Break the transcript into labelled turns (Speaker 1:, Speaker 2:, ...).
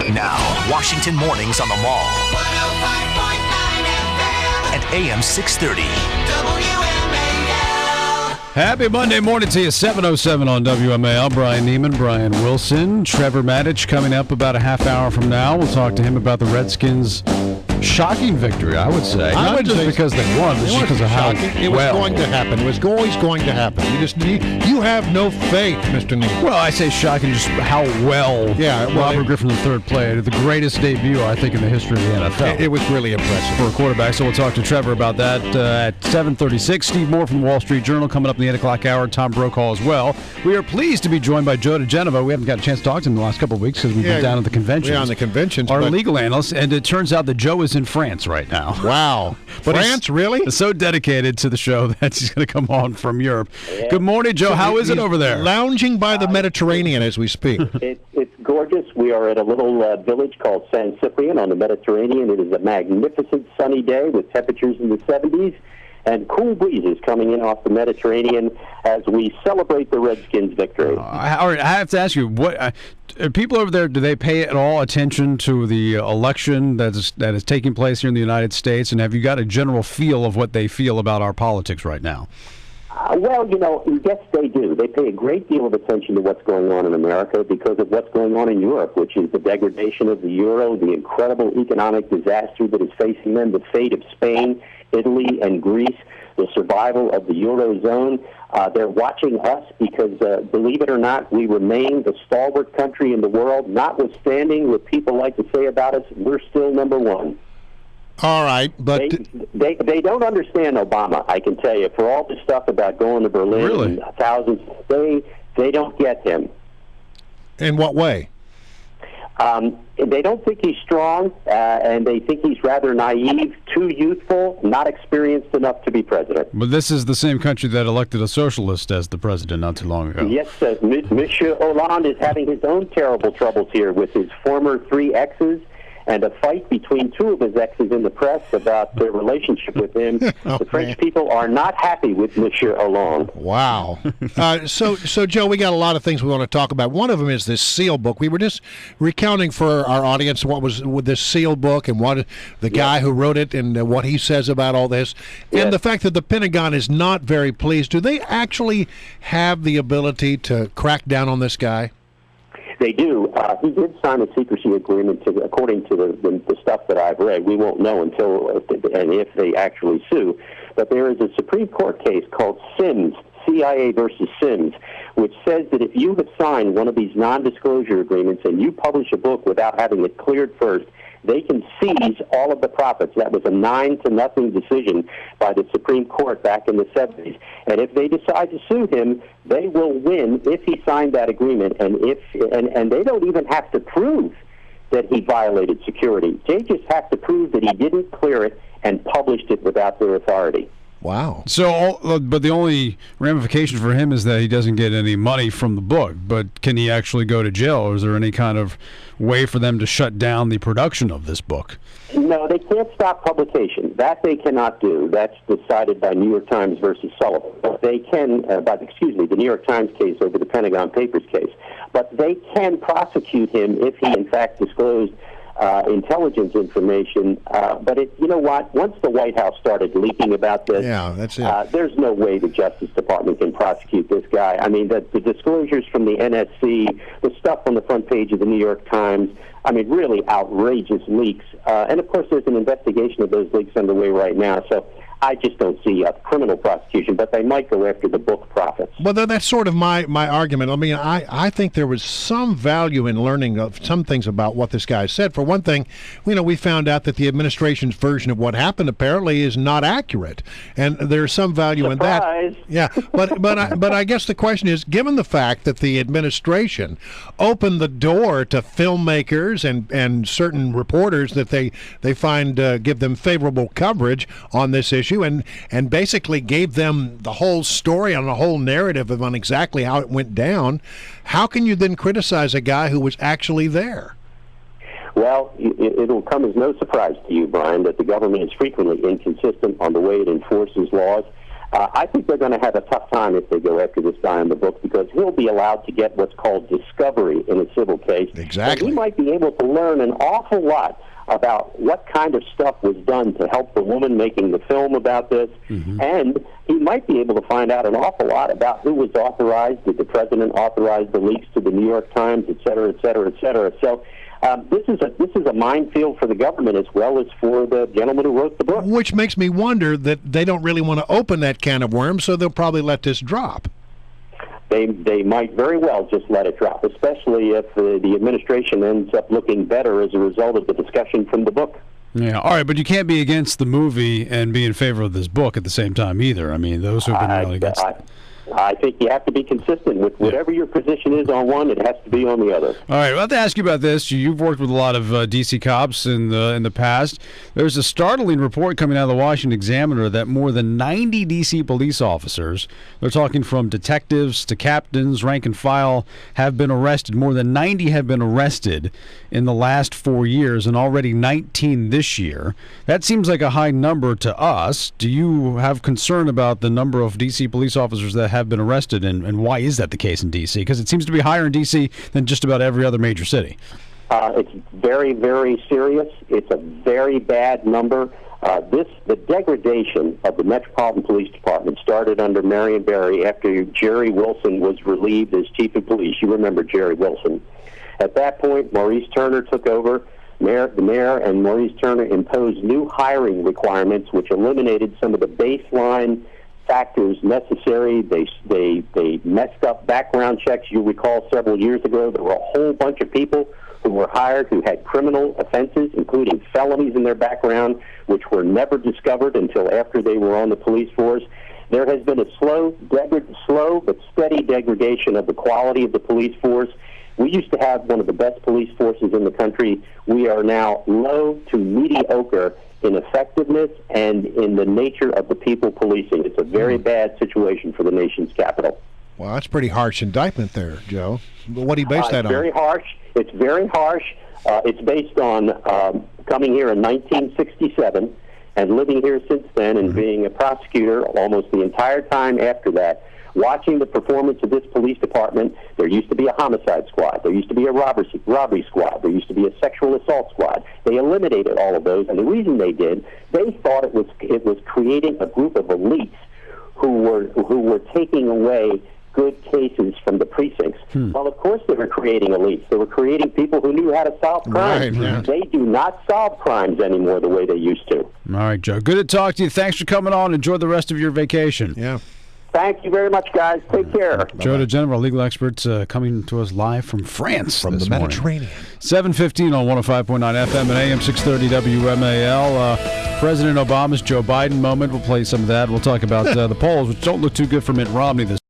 Speaker 1: Now, Washington mornings on the Mall.
Speaker 2: 105.9 FM.
Speaker 1: At AM 630.
Speaker 2: WMAL.
Speaker 3: Happy Monday morning to you, 7:07 on WMAL. Brian Neiman, Brian Wilson, Trevor Maddich coming up about a half hour from now. We'll talk to him about the Redskins' shocking victory, I would say. Not just because they won, but just because of how
Speaker 4: it was going to happen. It was always going to happen. You have no faith, Mr. Neiman.
Speaker 3: Well, I say shocking just how well Robert Griffin III played. The greatest debut, I think, in the history of the NFL.
Speaker 4: It was really impressive.
Speaker 3: For a quarterback, so we'll talk to Trevor about that at 7:36. Steve Moore from the Wall Street Journal coming up in the 8 o'clock hour. Tom Brokaw as well. We are pleased to be joined by Joe diGenova. We haven't got a chance to talk to him the last couple of weeks because we've been down at the convention.
Speaker 4: We're on the conventions.
Speaker 3: Our legal analyst, and it turns out that Joe is in France right now.
Speaker 4: Wow.
Speaker 3: But
Speaker 4: France, really?
Speaker 3: He's so dedicated to the show that he's going to come on from Europe. Yeah. Good morning, Joe. How is it over there?
Speaker 4: Lounging by the Mediterranean as we speak.
Speaker 5: It's gorgeous. We are at a little village called San Cyprian on the Mediterranean. It is a magnificent sunny day with temperatures in the 70s and cool breezes coming in off the Mediterranean as we celebrate the Redskins' victory.
Speaker 3: I have to ask you, what people over there, do they pay at all attention to the election that is taking place here in the United States? And have you got a general feel of what they feel about our politics right now?
Speaker 5: Well, yes, they do. They pay a great deal of attention to what's going on in America because of what's going on in Europe, which is the degradation of the euro, the incredible economic disaster that is facing them, the fate of Spain, Italy, and Greece, the survival of the Eurozone. They're watching us because, believe it or not, we remain the stalwart country in the world, notwithstanding what people like to say about us, we're still number one.
Speaker 4: All right, but
Speaker 5: they don't understand Obama, I can tell you. For all the stuff about going to Berlin and thousands, they don't get him.
Speaker 4: In what way?
Speaker 5: They don't think he's strong, and they think he's rather naive, too youthful, not experienced enough to be president.
Speaker 3: But this is the same country that elected a socialist as the president not too long ago.
Speaker 5: Yes, Monsieur Hollande is having his own terrible troubles here with his former 3 exes and a fight between 2 of his exes in the press about their relationship with him. The French people are not happy with Monsieur Hollande.
Speaker 4: Wow. So, Joe, we got a lot of things we want to talk about. One of them is this SEAL book. We were just recounting for our audience what was with this SEAL book and what the guy who wrote it and what he says about all this. And the fact that the Pentagon is not very pleased. Do they actually have the ability to crack down on this guy?
Speaker 5: They do. He did sign a secrecy agreement, according to the stuff that I've read. We won't know until and if they actually sue. But there is a Supreme Court case called Sims, CIA versus Sims, which says that if you have signed one of these non-disclosure agreements and you publish a book without having it cleared first, they can seize all of the profits. That was a 9-0 decision by the Supreme Court back in the 70s. And if they decide to sue him, they will win if he signed that agreement. And and they don't even have to prove that he violated security. They just have to prove that he didn't clear it and published it without their authority.
Speaker 4: Wow.
Speaker 3: So, but the only ramification for him is that he doesn't get any money from the book. But can he actually go to jail, or is there any kind of way for them to shut down the production of this book?
Speaker 5: No, they can't stop publication. That they cannot do. That's decided by New York Times versus Sullivan. But they can, the New York Times case over the Pentagon Papers case. But they can prosecute him if he, in fact, disclosed intelligence information, but you know what? Once the White House started leaking about this,
Speaker 4: that's it.
Speaker 5: There's no way the Justice Department can prosecute this guy. I mean, the disclosures from the NSC, the stuff on the front page of the New York Times, I mean, really outrageous leaks. And, of course, there's an investigation of those leaks underway right now, so I just don't see a criminal prosecution, but they might go after the book profits.
Speaker 4: Well, that's sort of my argument. I mean, I think there was some value in learning of some things about what this guy said. For one thing, we found out that the administration's version of what happened apparently is not accurate, and there's some value in that. Yeah, but I guess the question is, given the fact that the administration opened the door to filmmakers and certain reporters that they find give them favorable coverage on this issue, and basically gave them the whole story and the whole narrative on exactly how it went down, how can you then criticize a guy who was actually there?
Speaker 5: Well, it'll come as no surprise to you, Brian, that the government is frequently inconsistent on the way it enforces laws. I think they're going to have a tough time if they go after this guy in the book, because he'll be allowed to get what's called discovery in a civil case.
Speaker 4: Exactly.
Speaker 5: And he might be able to learn an awful lot about what kind of stuff was done to help the woman making the film about this, and he might be able to find out an awful lot about who was authorized, did the president authorize the leaks to the New York Times, et cetera, et cetera, et cetera. So this is a minefield for the government as well as for the gentleman who wrote the book.
Speaker 4: Which makes me wonder that they don't really want to open that can of worms, so they'll probably let this drop.
Speaker 5: They might very well just let it drop, especially if the administration ends up looking better as a result of the discussion from the book.
Speaker 3: Yeah, all right, but you can't be against the movie and be in favor of this book at the same time either. I mean, those who have been really against
Speaker 5: I think you have to be consistent with whatever your position is on one. It has to be on the other.
Speaker 3: All right, well, I have to ask you about this. You've worked with a lot of D.C. cops in the past. There's a startling report coming out of the Washington Examiner that more than 90 D.C. police officers, they're talking from detectives to captains, rank and file, have been arrested. More than 90 have been arrested in the last 4 years, and already 19 this year. That seems like a high number to us. Do you have concern about the number of D.C. police officers that have been arrested, and why is that the case in D.C.? Because it seems to be higher in D.C. than just about every other major city.
Speaker 5: It's very, very serious. It's a very bad number. The degradation of the Metropolitan Police Department started under Marion Barry after Jerry Wilson was relieved as chief of police. You remember Jerry Wilson. At that point, Maurice Turner took over. The mayor and Maurice Turner imposed new hiring requirements, which eliminated some of the baseline factors necessary. They messed up background checks. You recall several years ago there were a whole bunch of people who were hired who had criminal offenses, including felonies in their background, which were never discovered until after they were on the police force. There has been a slow but steady degradation of the quality of the police force. We used to have one of the best police forces in the country. We are now low to mediocre in effectiveness and in the nature of the people policing. It's a very bad situation for the nation's capital.
Speaker 4: Well, that's pretty harsh indictment there, Joe. What do you base that on?
Speaker 5: Very harsh. It's very harsh. It's based on coming here in 1967 and living here since then and being a prosecutor almost the entire time after that. Watching the performance of this police department, there used to be a homicide squad, there used to be a robbery squad, there used to be a sexual assault squad. They eliminated all of those, and the reason they did, they thought it was creating a group of elites who were taking away good cases from the precincts. Well, of course they were creating elites. They were creating people who knew how to solve crimes.
Speaker 4: Right, yeah.
Speaker 5: They do not solve crimes anymore the way they used to.
Speaker 3: All right, Joe. Good to talk to you. Thanks for coming on. Enjoy the rest of your vacation.
Speaker 4: Yeah.
Speaker 5: Thank you very much, guys. Take care.
Speaker 3: Joe diGenova, legal experts, coming to us live from France
Speaker 4: From the Mediterranean.
Speaker 3: 7:15 on 105.9 FM and AM 630 WMAL. President Obama's Joe Biden moment. We'll play some of that. We'll talk about the polls, which don't look too good for Mitt Romney this